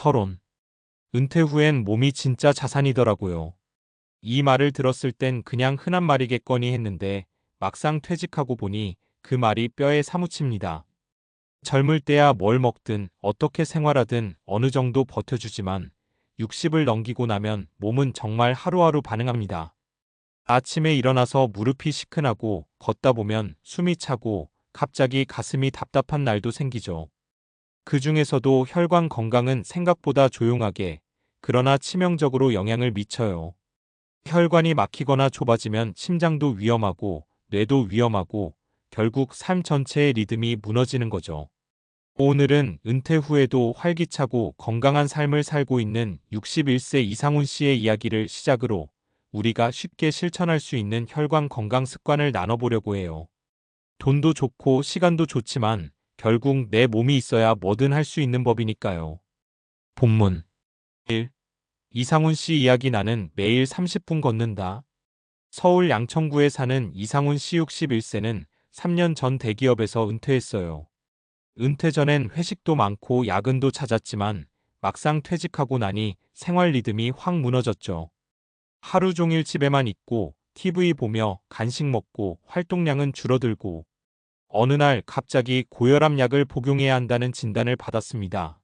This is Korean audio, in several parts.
서론. 은퇴 후엔 몸이 진짜 자산이더라고요. 이 말을 들었을 땐 그냥 흔한 말이겠거니 했는데 막상 퇴직하고 보니 그 말이 뼈에 사무칩니다. 젊을 때야 뭘 먹든 어떻게 생활하든 어느 정도 버텨주지만 60을 넘기고 나면 몸은 정말 하루하루 반응합니다. 아침에 일어나서 무릎이 시큰하고 걷다 보면 숨이 차고 갑자기 가슴이 답답한 날도 생기죠. 그 중에서도 혈관 건강은 생각보다 조용하게 그러나 치명적으로 영향을 미쳐요. 혈관이 막히거나 좁아지면 심장도 위험하고 뇌도 위험하고 결국 삶 전체의 리듬이 무너지는 거죠. 오늘은 은퇴 후에도 활기차고 건강한 삶을 살고 있는 61세 이상훈 씨의 이야기를 시작으로 우리가 쉽게 실천할 수 있는 혈관 건강 습관을 나눠보려고 해요. 돈도 좋고 시간도 좋지만 결국 내 몸이 있어야 뭐든 할 수 있는 법이니까요. 본문 1. 이상훈 씨 이야기. 나는 매일 30분 걷는다. 서울 양천구에 사는 이상훈 씨 61세는 3년 전 대기업에서 은퇴했어요. 은퇴 전엔 회식도 많고 야근도 잦았지만 막상 퇴직하고 나니 생활 리듬이 확 무너졌죠. 하루 종일 집에만 있고 TV 보며 간식 먹고 활동량은 줄어들고 어느 날 갑자기 고혈압 약을 복용해야 한다는 진단을 받았습니다.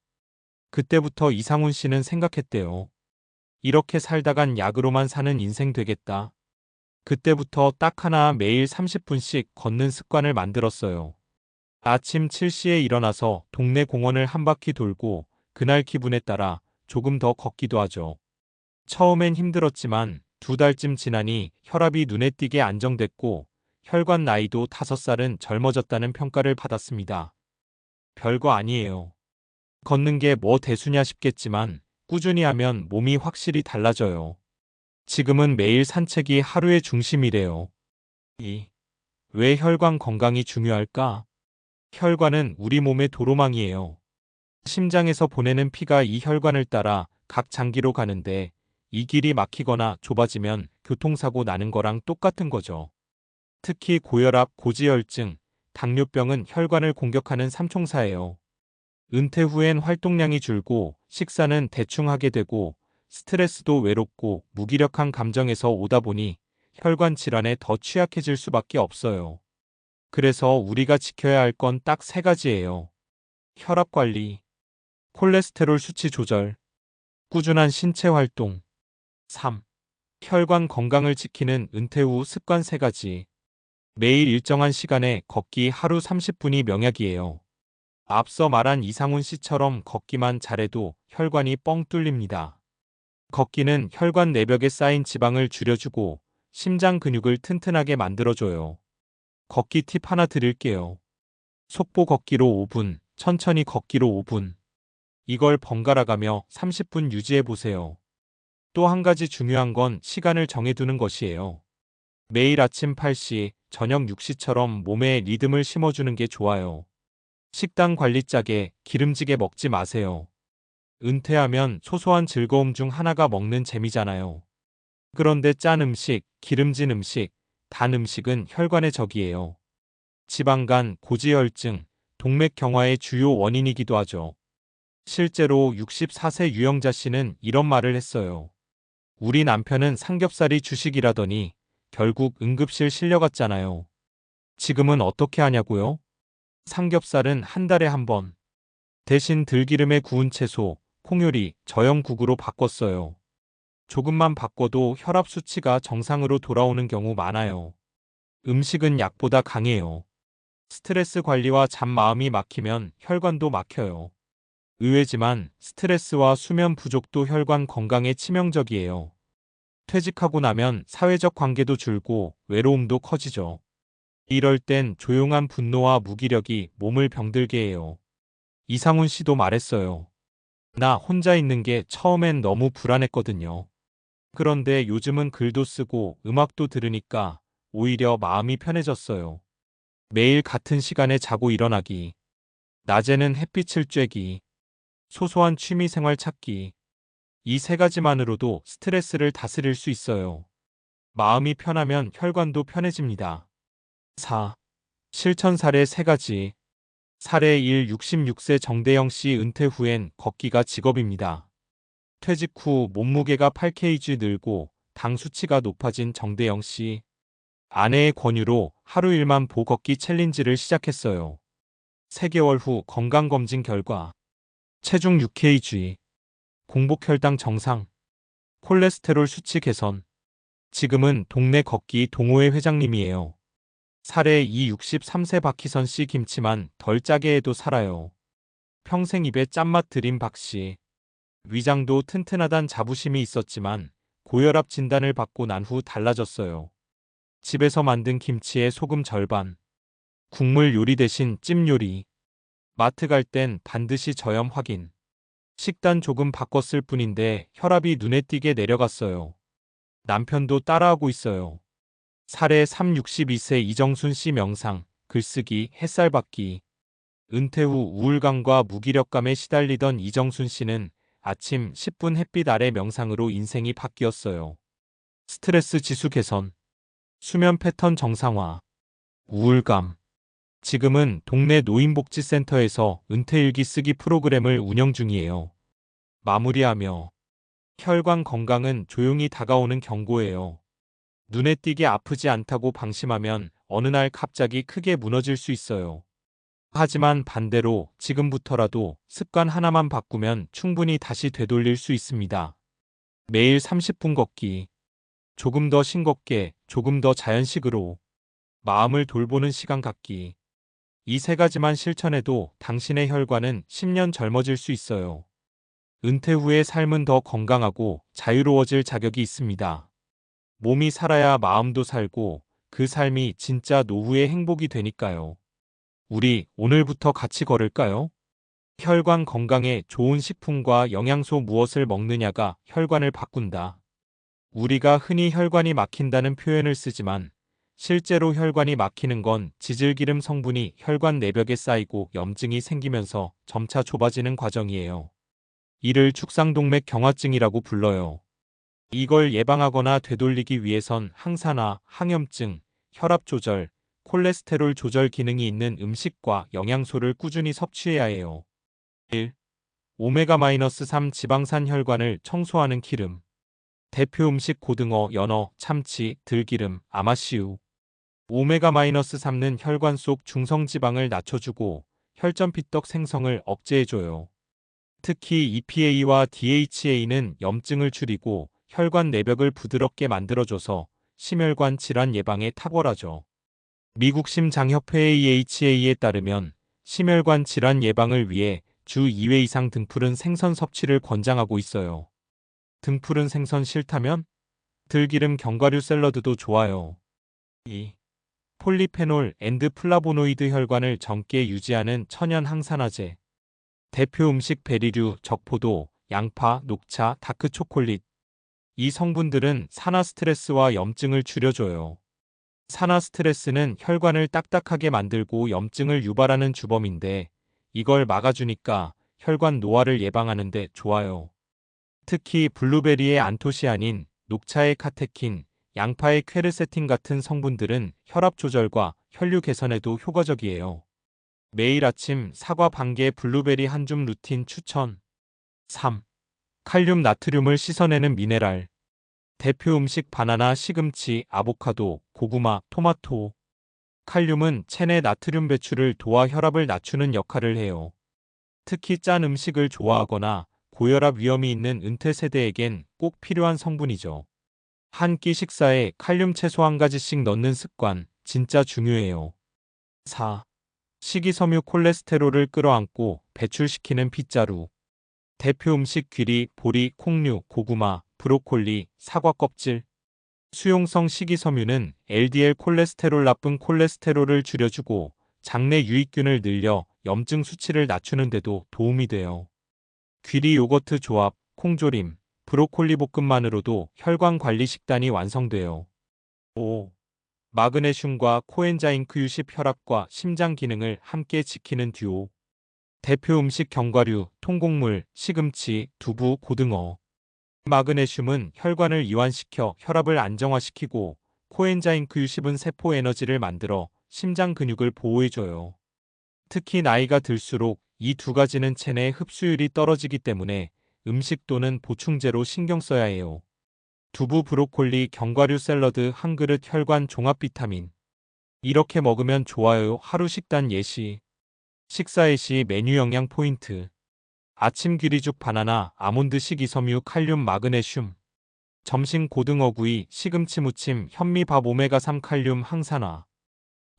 그때부터 이상훈 씨는 생각했대요. 이렇게 살다간 약으로만 사는 인생 되겠다. 그때부터 딱 하나 매일 30분씩 걷는 습관을 만들었어요. 아침 7시에 일어나서 동네 공원을 한 바퀴 돌고 그날 기분에 따라 조금 더 걷기도 하죠. 처음엔 힘들었지만 2달쯤 지나니 혈압이 눈에 띄게 안정됐고 혈관 나이도 5살은 젊어졌다는 평가를 받았습니다. 별거 아니에요. 걷는 게 뭐 대수냐 싶겠지만 꾸준히 하면 몸이 확실히 달라져요. 지금은 매일 산책이 하루의 중심이래요. 2. 왜 혈관 건강이 중요할까? 혈관은 우리 몸의 도로망이에요. 심장에서 보내는 피가 이 혈관을 따라 각 장기로 가는데 이 길이 막히거나 좁아지면 교통사고 나는 거랑 똑같은 거죠. 특히 고혈압, 고지혈증, 당뇨병은 혈관을 공격하는 삼총사예요. 은퇴 후엔 활동량이 줄고 식사는 대충 하게 되고 스트레스도 외롭고 무기력한 감정에서 오다 보니 혈관 질환에 더 취약해질 수밖에 없어요. 그래서 우리가 지켜야 할 건 딱 3가지예요. 혈압 관리, 콜레스테롤 수치 조절, 꾸준한 신체 활동. 3. 혈관 건강을 지키는 은퇴 후 습관 3가지. 매일 일정한 시간에 걷기. 하루 30분이 명약이에요. 앞서 말한 이상훈 씨처럼 걷기만 잘해도 혈관이 뻥 뚫립니다. 걷기는 혈관 내벽에 쌓인 지방을 줄여주고 심장 근육을 튼튼하게 만들어줘요. 걷기 팁 하나 드릴게요. 속보 걷기로 5분, 천천히 걷기로 5분. 이걸 번갈아 가며 30분 유지해보세요. 또 한 가지 중요한 건 시간을 정해두는 것이에요. 매일 아침 8시, 저녁 6시처럼 몸에 리듬을 심어주는 게 좋아요. 식단 관리 짜게, 기름지게 먹지 마세요. 은퇴하면 소소한 즐거움 중 하나가 먹는 재미잖아요. 그런데 짠 음식, 기름진 음식, 단 음식은 혈관의 적이에요. 지방간, 고지혈증, 동맥경화의 주요 원인이기도 하죠. 실제로 64세 유영자 씨는 이런 말을 했어요. 우리 남편은 삼겹살이 주식이라더니 결국 응급실 실려갔잖아요. 지금은 어떻게 하냐고요? 삼겹살은 한 달에 한 번. 대신 들기름에 구운 채소, 콩요리, 저염국으로 바꿨어요. 조금만 바꿔도 혈압 수치가 정상으로 돌아오는 경우 많아요. 음식은 약보다 강해요. 스트레스 관리와 잠 마음이 막히면 혈관도 막혀요. 의외지만 스트레스와 수면 부족도 혈관 건강에 치명적이에요. 퇴직하고 나면 사회적 관계도 줄고 외로움도 커지죠. 이럴 땐 조용한 분노와 무기력이 몸을 병들게 해요. 이상훈 씨도 말했어요. 나 혼자 있는 게 처음엔 너무 불안했거든요. 그런데 요즘은 글도 쓰고 음악도 들으니까 오히려 마음이 편해졌어요. 매일 같은 시간에 자고 일어나기. 낮에는 햇빛을 쬐기. 소소한 취미 생활 찾기. 이 3가지만으로도 스트레스를 다스릴 수 있어요. 마음이 편하면 혈관도 편해집니다. 4. 실천 사례 3가지. 사례 1. 66세 정대영 씨 은퇴 후엔 걷기가 직업입니다. 퇴직 후 몸무게가 8kg 늘고 당 수치가 높아진 정대영 씨. 아내의 권유로 하루 1만 보 걷기 챌린지를 시작했어요. 3개월 후 건강검진 결과 체중 6kg, 공복 혈당 정상, 콜레스테롤 수치 개선. 지금은 동네 걷기 동호회 회장님이에요. 사례 2. 63세 박희선 씨 김치만 덜 짜게 해도 살아요. 평생 입에 짠맛 들인 박 씨. 위장도 튼튼하단 자부심이 있었지만 고혈압 진단을 받고 난 후 달라졌어요. 집에서 만든 김치에 소금 절반, 국물 요리 대신 찜 요리. 마트 갈 땐 반드시 저염 확인. 식단 조금 바꿨을 뿐인데 혈압이 눈에 띄게 내려갔어요. 남편도 따라하고 있어요. 사례 3. 62세 이정순 씨 명상, 글쓰기, 햇살 받기. 은퇴 후 우울감과 무기력감에 시달리던 이정순 씨는 아침 10분 햇빛 아래 명상으로 인생이 바뀌었어요. 스트레스 지수 개선, 수면 패턴 정상화, 우울감. 지금은 동네 노인복지센터에서 은퇴일기 쓰기 프로그램을 운영 중이에요. 마무리하며 혈관 건강은 조용히 다가오는 경고예요. 눈에 띄게 아프지 않다고 방심하면 어느 날 갑자기 크게 무너질 수 있어요. 하지만 반대로 지금부터라도 습관 하나만 바꾸면 충분히 다시 되돌릴 수 있습니다. 매일 30분 걷기. 조금 더 싱겁게, 조금 더 자연식으로. 마음을 돌보는 시간 갖기. 이 3가지만 실천해도 당신의 혈관은 10년 젊어질 수 있어요. 은퇴 후의 삶은 더 건강하고 자유로워질 자격이 있습니다. 몸이 살아야 마음도 살고 그 삶이 진짜 노후의 행복이 되니까요. 우리 오늘부터 같이 걸을까요? 혈관 건강에 좋은 식품과 영양소 무엇을 먹느냐가 혈관을 바꾼다. 우리가 흔히 혈관이 막힌다는 표현을 쓰지만 실제로 혈관이 막히는 건 지질기름 성분이 혈관 내벽에 쌓이고 염증이 생기면서 점차 좁아지는 과정이에요. 이를 축상동맥 경화증이라고 불러요. 이걸 예방하거나 되돌리기 위해선 항산화, 항염증, 혈압 조절, 콜레스테롤 조절 기능이 있는 음식과 영양소를 꾸준히 섭취해야 해요. 1. 오메가-3 지방산 혈관을 청소하는 기름. 대표 음식 고등어, 연어, 참치, 들기름, 아마씨유. 오메가-3는 혈관 속 중성지방을 낮춰주고 혈전피떡 생성을 억제해줘요. 특히 EPA와 DHA는 염증을 줄이고 혈관 내벽을 부드럽게 만들어줘서 심혈관 질환 예방에 탁월하죠. 미국 심장협회 AHA에 따르면 심혈관 질환 예방을 위해 주 2회 이상 등푸른 생선 섭취를 권장하고 있어요. 등푸른 생선 싫다면 들기름 견과류 샐러드도 좋아요. 2. 폴리페놀 앤드 플라보노이드 혈관을 젊게 유지하는 천연 항산화제. 대표 음식 베리류, 적포도, 양파, 녹차, 다크초콜릿. 이 성분들은 산화 스트레스와 염증을 줄여줘요. 산화 스트레스는 혈관을 딱딱하게 만들고 염증을 유발하는 주범인데 이걸 막아주니까 혈관 노화를 예방하는 데 좋아요. 특히 블루베리의 안토시아닌, 녹차의 카테킨, 양파의 퀘르세틴 같은 성분들은 혈압 조절과 혈류 개선에도 효과적이에요. 매일 아침 사과 반 개, 블루베리 한 줌 루틴 추천. 3. 칼륨 나트륨을 씻어내는 미네랄. 대표 음식 바나나, 시금치, 아보카도, 고구마, 토마토. 칼륨은 체내 나트륨 배출을 도와 혈압을 낮추는 역할을 해요. 특히 짠 음식을 좋아하거나 고혈압 위험이 있는 은퇴 세대에겐 꼭 필요한 성분이죠. 한 끼 식사에 칼륨 채소 1가지씩 넣는 습관 진짜 중요해요. 4. 식이섬유 콜레스테롤을 끌어안고 배출시키는 빗자루. 대표 음식 귀리, 보리, 콩류, 고구마, 브로콜리, 사과 껍질. 수용성 식이섬유는 LDL 콜레스테롤 나쁜 콜레스테롤을 줄여주고 장내 유익균을 늘려 염증 수치를 낮추는 데도 도움이 돼요. 귀리 요거트 조합, 콩조림, 브로콜리 볶음만으로도 혈관 관리 식단이 완성돼요. 5. 마그네슘과 코엔자임 q10 혈압과 심장 기능을 함께 지키는 듀오. 대표 음식 견과류, 통곡물, 시금치, 두부, 고등어. 마그네슘은 혈관을 이완시켜 혈압을 안정화시키고 코엔자임 q10은 세포 에너지를 만들어 심장 근육을 보호해줘요. 특히 나이가 들수록 이 두 가지는 체내 흡수율이 떨어지기 때문에 음식 또는 보충제로 신경 써야 해요. 두부, 브로콜리, 견과류 샐러드 한 그릇 혈관 종합 비타민. 이렇게 먹으면 좋아요. 하루 식단 예시. 식사 예시 메뉴 영양 포인트. 아침 귀리죽 바나나, 아몬드 식이섬유 칼륨 마그네슘. 점심 고등어구이, 시금치 무침, 현미밥 오메가3 칼륨 항산화.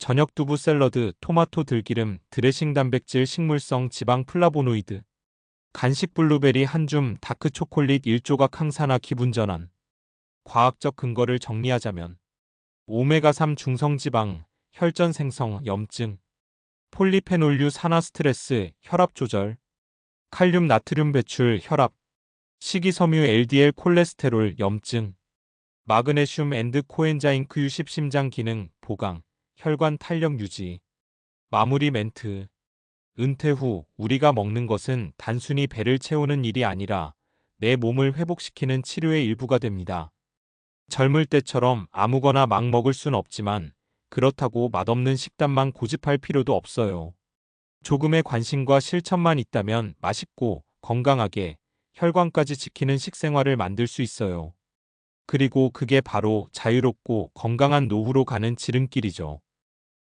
저녁 두부 샐러드, 토마토 들기름, 드레싱 단백질 식물성 지방 플라보노이드. 간식 블루베리 한 줌, 다크 초콜릿 1조각 항산화 기분 전환. 과학적 근거를 정리하자면 오메가3 중성지방, 혈전 생성, 염증, 폴리페놀류 산화 스트레스, 혈압 조절, 칼륨 나트륨 배출, 혈압, 식이섬유 LDL 콜레스테롤, 염증, 마그네슘 앤드 코엔자임 Q10 심장 기능, 보강, 혈관 탄력 유지. 마무리 멘트. 은퇴 후 우리가 먹는 것은 단순히 배를 채우는 일이 아니라 내 몸을 회복시키는 치료의 일부가 됩니다. 젊을 때처럼 아무거나 막 먹을 순 없지만 그렇다고 맛없는 식단만 고집할 필요도 없어요. 조금의 관심과 실천만 있다면 맛있고 건강하게 혈관까지 지키는 식생활을 만들 수 있어요. 그리고 그게 바로 자유롭고 건강한 노후로 가는 지름길이죠.